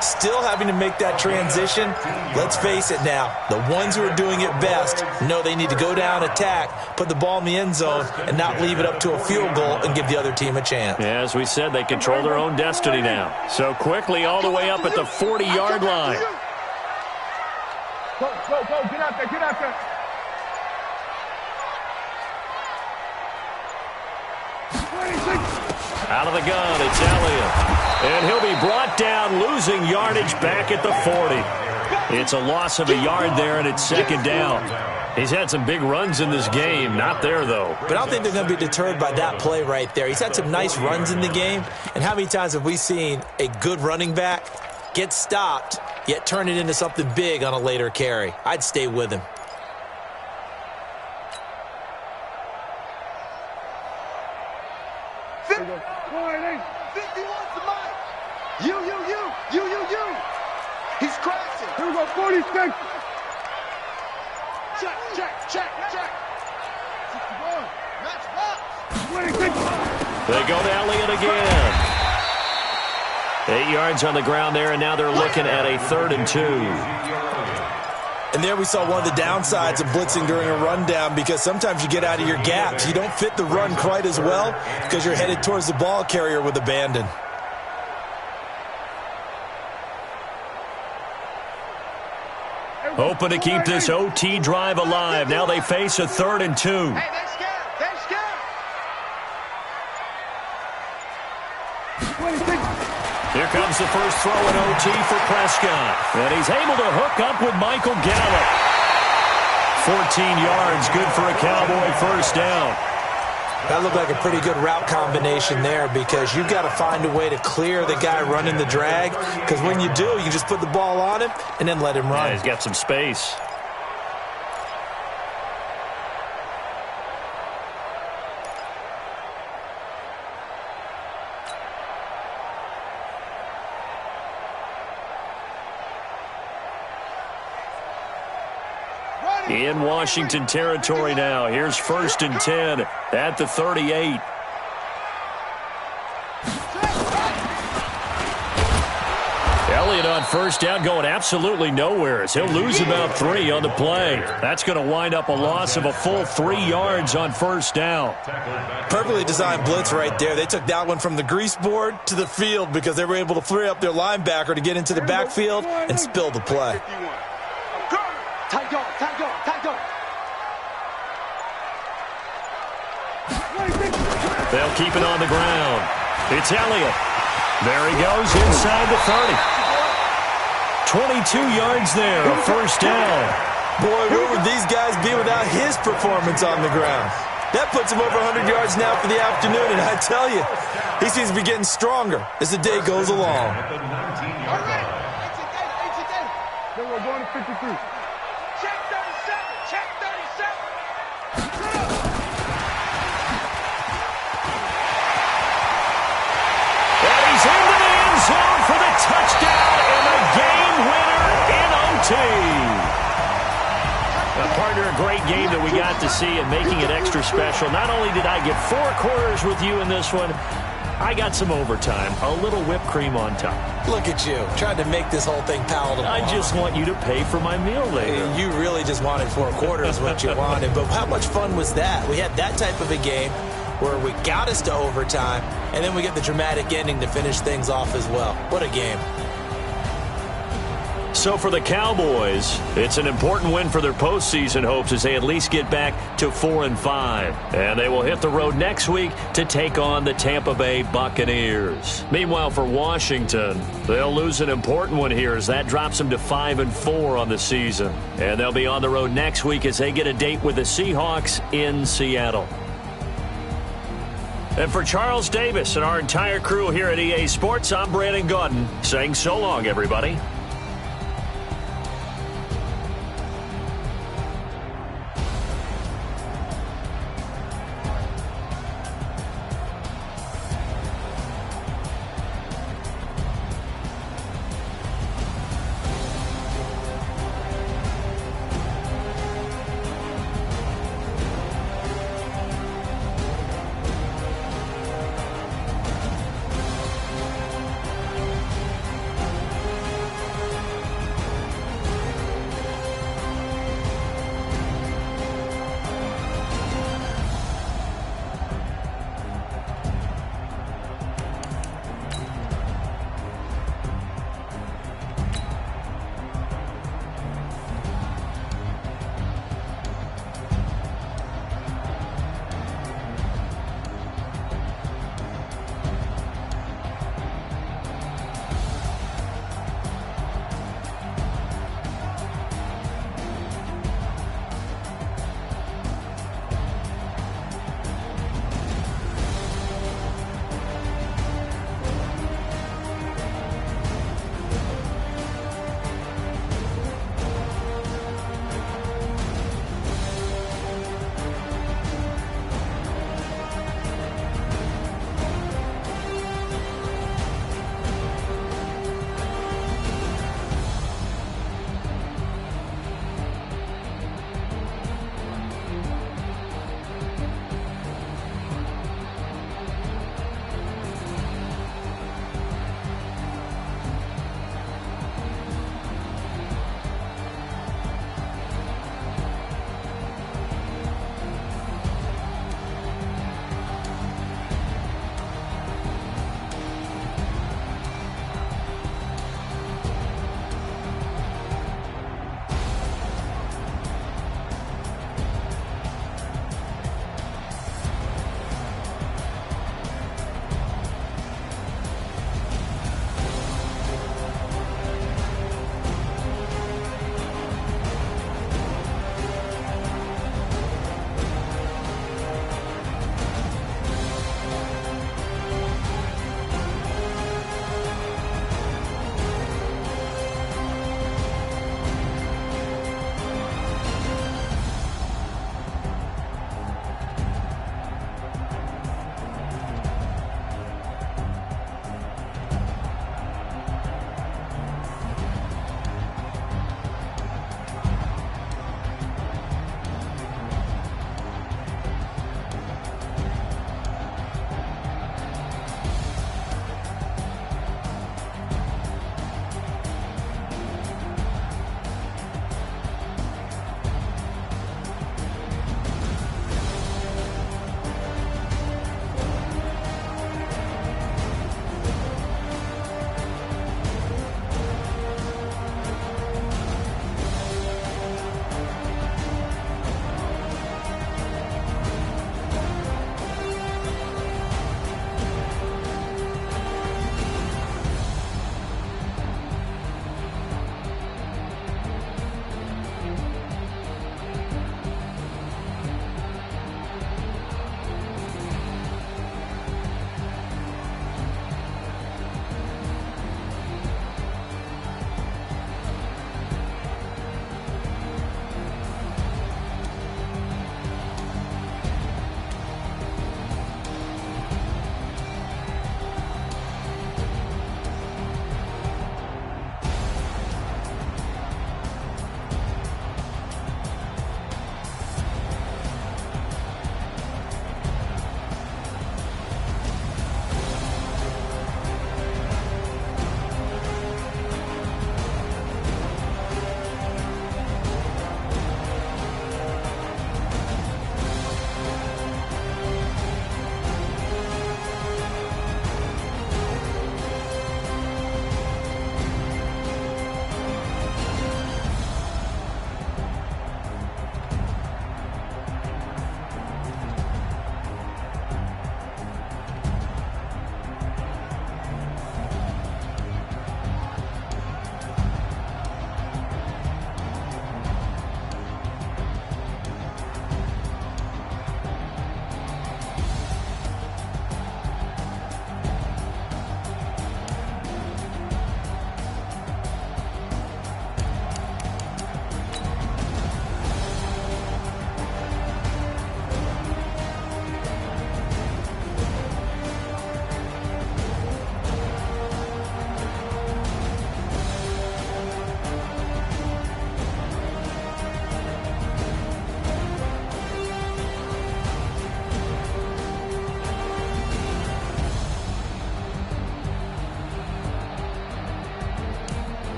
Still having to make that transition. Let's face it now, the ones who are doing it best know they need to go down, attack, put the ball in the end zone, and not leave it up to a field goal and give the other team a chance. Yeah, as we said, they control their own destiny now. So quickly all the way up at the 40-yard line. Go, get out there, get out there. Out of the gun, it's Elliott. And he'll be brought down, losing yardage back at the 40. It's a loss of a yard there, and it's 2nd down. He's had some big runs in this game. Not there, though. But I don't think they're going to be deterred by that play right there. He's had some nice runs in the game. And how many times have we seen a good running back get stopped, yet turn it into something big on a later carry? I'd stay with him. You. He's crashing. Here we go, 46. Check. 61. Match box. 26. They go to Elliott again. 8 yards on the ground there, and now they're looking at a 3rd and 2. And there we saw one of the downsides of blitzing during a rundown, because sometimes you get out of your gaps. You don't fit the run quite as well because you're headed towards the ball carrier with abandon. Hoping to keep this OT drive alive. Now they face a 3rd and 2. Hey, they're scared. Here comes the first throw in OT for Prescott. And he's able to hook up with Michael Gallup. 14 yards, good for a Cowboy first down. That looked like a pretty good route combination there, because you've got to find a way to clear the guy running the drag, because when you do, you just put the ball on him and then let him run. Yeah, he's got some space. In Washington territory now. Here's 1st and 10 at the 38. Elliott on 1st down, going absolutely nowhere as he'll lose about 3 on the play. That's going to wind up a loss of a full 3 yards on 1st down. Perfectly designed blitz right there. They took that one from the grease board to the field because they were able to free up their linebacker to get into the backfield and spill the play. They'll keep it on the ground. It's Elliott. There he goes inside the 30. 22 yards there, a 1st down. Boy, where would these guys be without his performance on the ground? That puts him over 100 yards now for the afternoon, and I tell you, he seems to be getting stronger as the day goes along. We're going to 53. Check 37, check 37. And he's into the end zone for the touchdown and the game winner in OT. Partner, a great game that we got to see and making it extra special. Not only did I get 4 quarters with you in this one, I got some overtime, a little whipped cream on top. Look at you, trying to make this whole thing palatable. I just want you to pay for my meal later. You really just wanted 4 quarters what you wanted, but how much fun was that? We had that type of a game where we got us to overtime, and then we get the dramatic ending to finish things off as well. What a game. So for the Cowboys, it's an important win for their postseason hopes as they at least get back to 4-5. And they will hit the road next week to take on the Tampa Bay Buccaneers. Meanwhile, for Washington, they'll lose an important one here as that drops them to 5-4 on the season. And they'll be on the road next week as they get a date with the Seahawks in Seattle. And for Charles Davis and our entire crew here at EA Sports, I'm Brandon Gaudin saying so long, everybody.